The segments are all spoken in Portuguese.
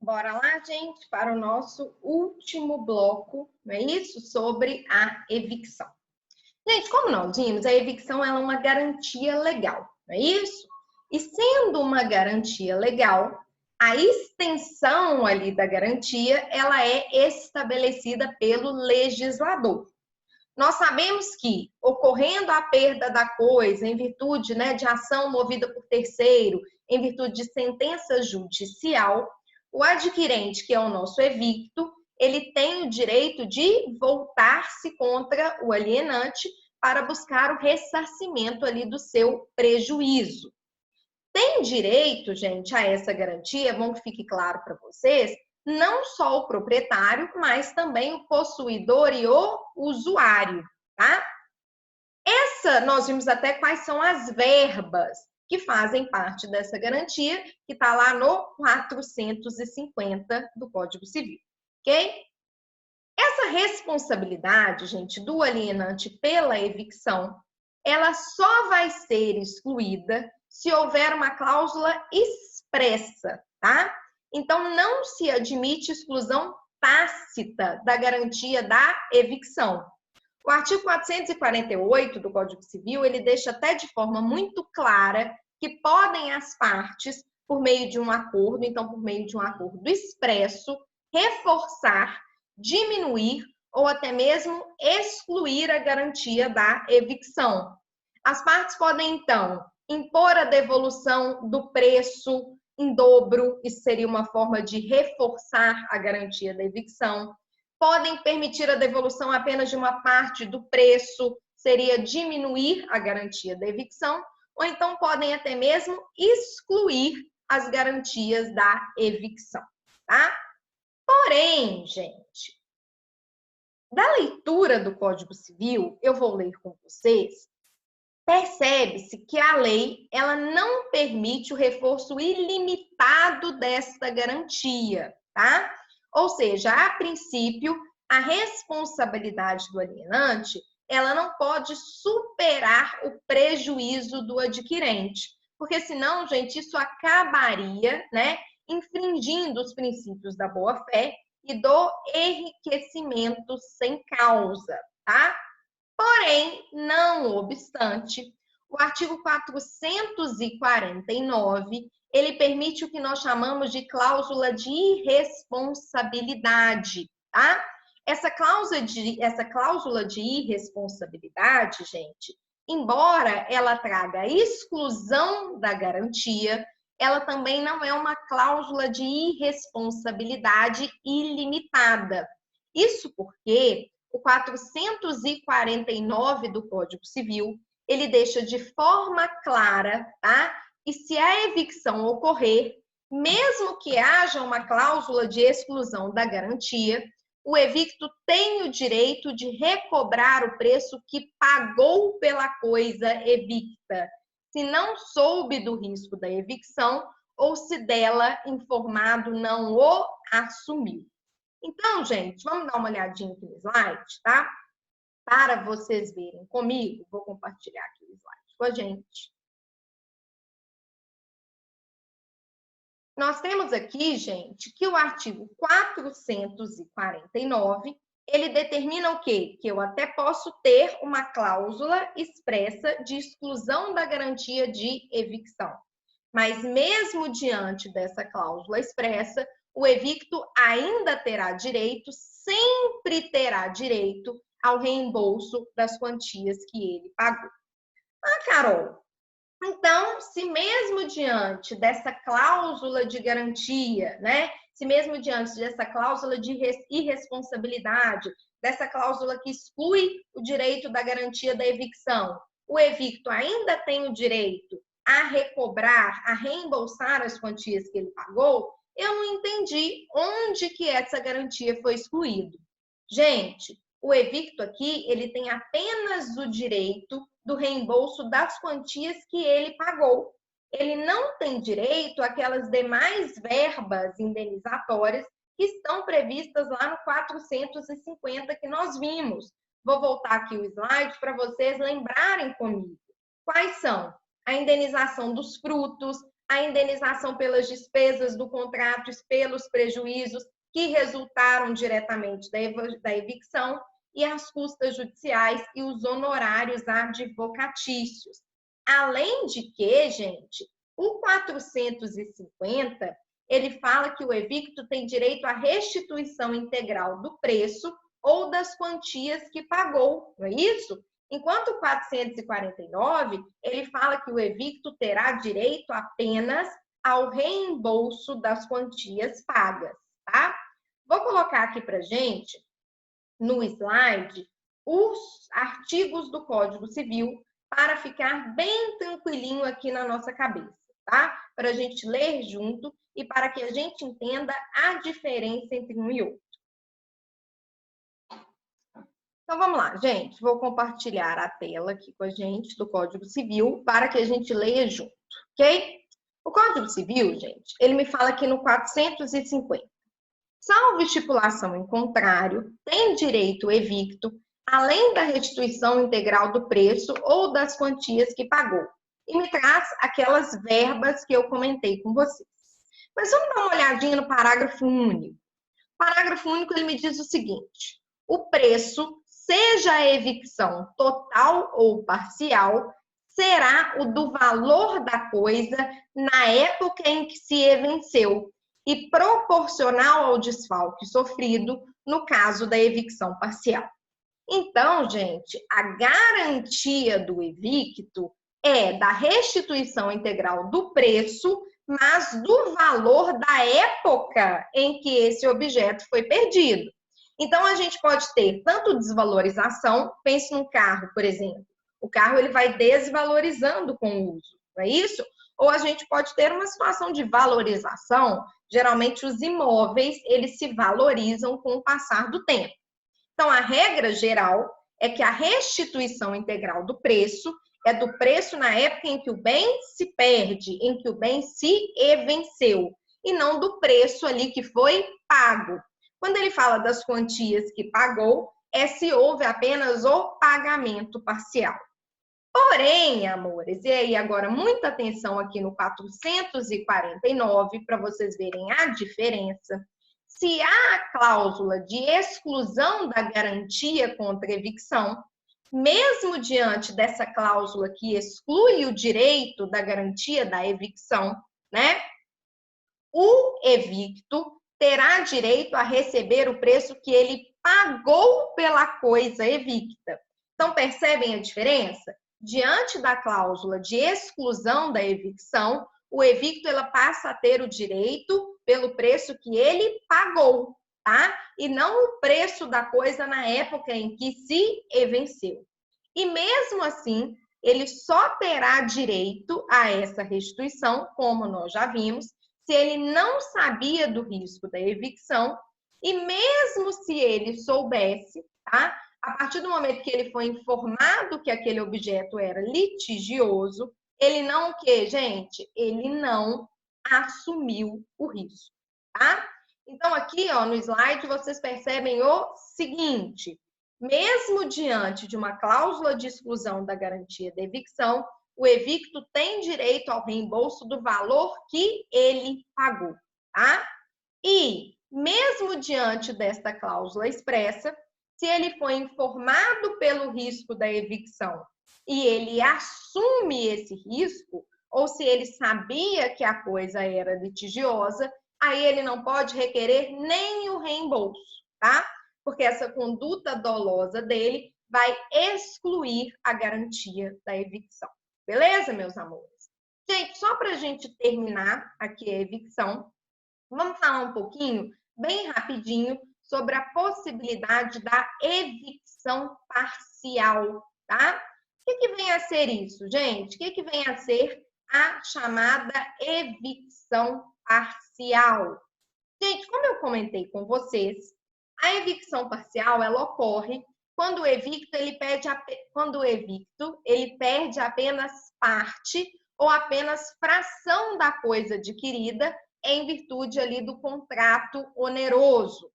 Bora lá, gente, para o nosso último bloco, não é isso? Sobre a evicção. Gente, como nós vimos, a evicção ela é uma garantia legal, não é isso? E sendo uma garantia legal, a extensão ali da garantia, ela é estabelecida pelo legislador. Nós sabemos que, ocorrendo a perda da coisa em virtude, de ação movida por terceiro, em virtude de sentença judicial, o adquirente, que é o nosso evicto, ele tem o direito de voltar-se contra o alienante para buscar o ressarcimento ali do seu prejuízo. Tem direito, gente, a essa garantia, bom que fique claro para vocês, não só o proprietário, mas também o possuidor e o usuário, tá? Nós vimos até quais são as verbas que fazem parte dessa garantia, que está lá no 450 do Código Civil, ok? Essa responsabilidade, gente, do alienante pela evicção, ela só vai ser excluída se houver uma cláusula expressa, tá? Então, não se admite exclusão tácita da garantia da evicção. O artigo 448 do Código Civil, ele deixa até de forma muito clara que podem as partes, por meio de um acordo, então por meio de um acordo expresso, reforçar, diminuir ou até mesmo excluir a garantia da evicção. As partes podem, então, impor a devolução do preço em dobro, isso seria uma forma de reforçar a garantia da evicção. Podem permitir a devolução apenas de uma parte do preço, seria diminuir a garantia da evicção, ou então podem até mesmo excluir as garantias da evicção, tá? Porém, gente, da leitura do Código Civil, eu vou ler com vocês, percebe-se que a lei ela não permite o reforço ilimitado desta garantia, tá? Ou seja, a princípio, a responsabilidade do alienante, ela não pode superar o prejuízo do adquirente, porque senão, gente, isso acabaria, infringindo os princípios da boa-fé e do enriquecimento sem causa, tá? Porém, não obstante, o artigo 449, ele permite o que nós chamamos de cláusula de irresponsabilidade, tá? Essa cláusula de irresponsabilidade, gente, embora ela traga a exclusão da garantia, ela também não é uma cláusula de irresponsabilidade ilimitada. Isso porque o 449 do Código Civil, ele deixa de forma clara, tá? E se a evicção ocorrer, mesmo que haja uma cláusula de exclusão da garantia, o evicto tem o direito de recobrar o preço que pagou pela coisa evicta, se não soube do risco da evicção ou se dela informado não o assumiu. Então, gente, vamos dar uma olhadinha aqui no slide, tá? Para vocês verem comigo, vou compartilhar aqui o slide com a gente. Nós temos aqui, gente, que o artigo 449, ele determina o quê? Que eu até posso ter uma cláusula expressa de exclusão da garantia de evicção. Mas mesmo diante dessa cláusula expressa, o evicto ainda terá direito, sempre terá direito ao reembolso das quantias que ele pagou. Ah, Carol, então, se mesmo diante dessa cláusula de garantia, se mesmo diante dessa cláusula de irresponsabilidade, dessa cláusula que exclui o direito da garantia da evicção, o evicto ainda tem o direito a recobrar, a reembolsar as quantias que ele pagou, eu não entendi onde que essa garantia foi excluída. Gente, o evicto aqui, ele tem apenas o direito do reembolso das quantias que ele pagou. Ele não tem direito àquelas demais verbas indenizatórias que estão previstas lá no 450 que nós vimos. Vou voltar aqui o slide para vocês lembrarem comigo. Quais são? A indenização dos frutos, a indenização pelas despesas do contrato, pelos prejuízos que resultaram diretamente da evicção e as custas judiciais e os honorários advocatícios. Além de que, gente, o 450, ele fala que o evicto tem direito à restituição integral do preço ou das quantias que pagou, não é isso? Enquanto o 449, ele fala que o evicto terá direito apenas ao reembolso das quantias pagas, tá? Vou colocar aqui pra gente, no slide, os artigos do Código Civil para ficar bem tranquilinho aqui na nossa cabeça, tá? Para a gente ler junto e para que a gente entenda a diferença entre um e outro. Então, vamos lá, gente. Vou compartilhar a tela aqui com a gente do Código Civil para que a gente leia junto, ok? O Código Civil, gente, ele me fala aqui no 450. Salvo estipulação em contrário, tem direito o evicto, além da restituição integral do preço ou das quantias que pagou. E me traz aquelas verbas que eu comentei com vocês. Mas vamos dar uma olhadinha no parágrafo único. O parágrafo único, ele me diz o seguinte: o preço, seja a evicção total ou parcial, será o do valor da coisa na época em que se venceu e proporcional ao desfalque sofrido no caso da evicção parcial. Então, gente, a garantia do evicto é da restituição integral do preço, mas do valor da época em que esse objeto foi perdido. Então, a gente pode ter tanto desvalorização, pense num carro, por exemplo. O carro ele vai desvalorizando com o uso, não é isso? Ou a gente pode ter uma situação de valorização. Geralmente, os imóveis, eles se valorizam com o passar do tempo. Então, a regra geral é que a restituição integral do preço é do preço na época em que o bem se perde, em que o bem se venceu, e não do preço ali que foi pago. Quando ele fala das quantias que pagou, é se houve apenas o pagamento parcial. Porém, amores, e aí agora muita atenção aqui no 449 para vocês verem a diferença. Se há a cláusula de exclusão da garantia contra evicção, mesmo diante dessa cláusula que exclui o direito da garantia da evicção, né? O evicto terá direito a receber o preço que ele pagou pela coisa evicta. Então, percebem a diferença? Diante da cláusula de exclusão da evicção, o evicto ela passa a ter o direito pelo preço que ele pagou, tá? E não o preço da coisa na época em que se venceu. E mesmo assim, ele só terá direito a essa restituição, como nós já vimos, se ele não sabia do risco da evicção e mesmo se ele soubesse, tá? A partir do momento que ele foi informado que aquele objeto era litigioso, ele não o quê, gente? Ele não assumiu o risco, tá? Então, aqui, ó, no slide, vocês percebem o seguinte: mesmo diante de uma cláusula de exclusão da garantia da evicção, o evicto tem direito ao reembolso do valor que ele pagou, tá? E, mesmo diante desta cláusula expressa, se ele foi informado pelo risco da evicção e ele assume esse risco, ou se ele sabia que a coisa era litigiosa, aí ele não pode requerer nem o reembolso, tá? Porque essa conduta dolosa dele vai excluir a garantia da evicção. Beleza, meus amores? Gente, só para a gente terminar aqui a evicção, vamos falar um pouquinho, bem rapidinho, sobre a possibilidade da evicção parcial, tá? O que vem a ser isso, gente? O que vem a ser a chamada evicção parcial? Gente, como eu comentei com vocês, a evicção parcial, ela ocorre quando o evicto ele perde apenas parte ou apenas fração da coisa adquirida em virtude ali do contrato oneroso.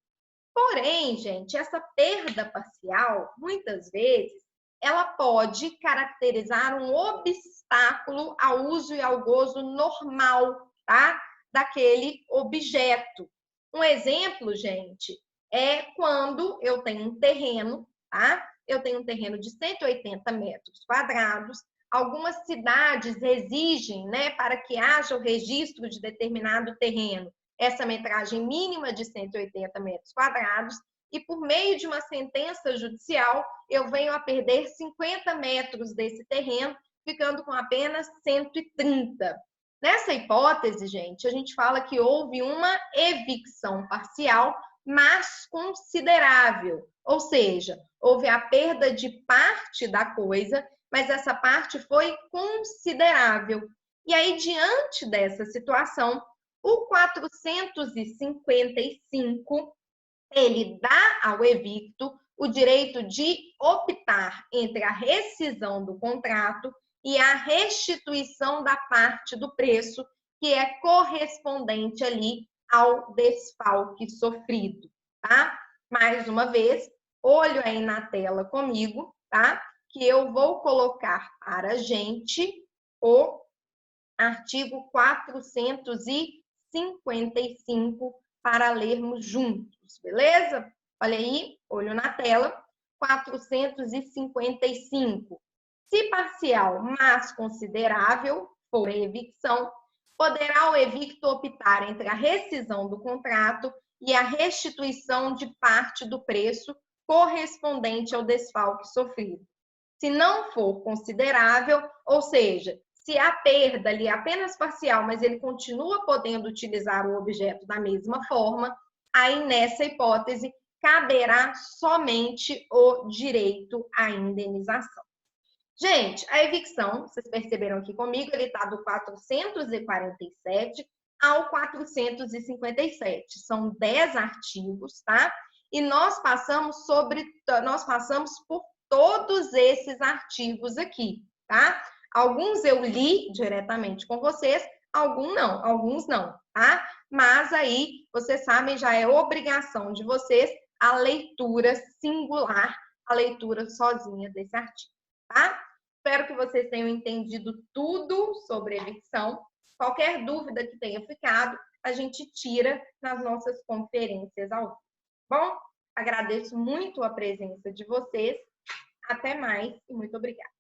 Porém, gente, essa perda parcial, muitas vezes, ela pode caracterizar um obstáculo ao uso e ao gozo normal, tá? Daquele objeto. Um exemplo, gente, é quando eu tenho um terreno, tá? Eu tenho um terreno de 180 metros quadrados. Algumas cidades exigem, né, para que haja o registro de determinado terreno, essa metragem mínima de 180 metros quadrados, e por meio de uma sentença judicial, eu venho a perder 50 metros desse terreno, ficando com apenas 130. Nessa hipótese, gente, a gente fala que houve uma evicção parcial, mas considerável, ou seja, houve a perda de parte da coisa, mas essa parte foi considerável. E aí, diante dessa situação, o 455, ele dá ao evicto o direito de optar entre a rescisão do contrato e a restituição da parte do preço que é correspondente ali ao desfalque sofrido, tá? Mais uma vez, olho aí na tela comigo, tá? Que eu vou colocar para a gente o artigo 455 para lermos juntos, beleza? Olha aí, olho na tela, 455. Se parcial, mas considerável, for evicção, poderá o evicto optar entre a rescisão do contrato e a restituição de parte do preço correspondente ao desfalque sofrido. Se não for considerável, ou seja, se a perda ali é apenas parcial, mas ele continua podendo utilizar o objeto da mesma forma, aí nessa hipótese caberá somente o direito à indenização. Gente, a evicção, vocês perceberam aqui comigo, ele está do 447 ao 457. São 10 artigos, tá? E nós passamos por todos esses artigos aqui, tá? Alguns eu li diretamente com vocês, alguns não, tá? Mas aí, vocês sabem, já é obrigação de vocês a leitura singular, a leitura sozinha desse artigo, tá? Espero que vocês tenham entendido tudo sobre evicção. Qualquer dúvida que tenha ficado, a gente tira nas nossas conferências ao vivo. Bom, agradeço muito a presença de vocês. Até mais e muito obrigada.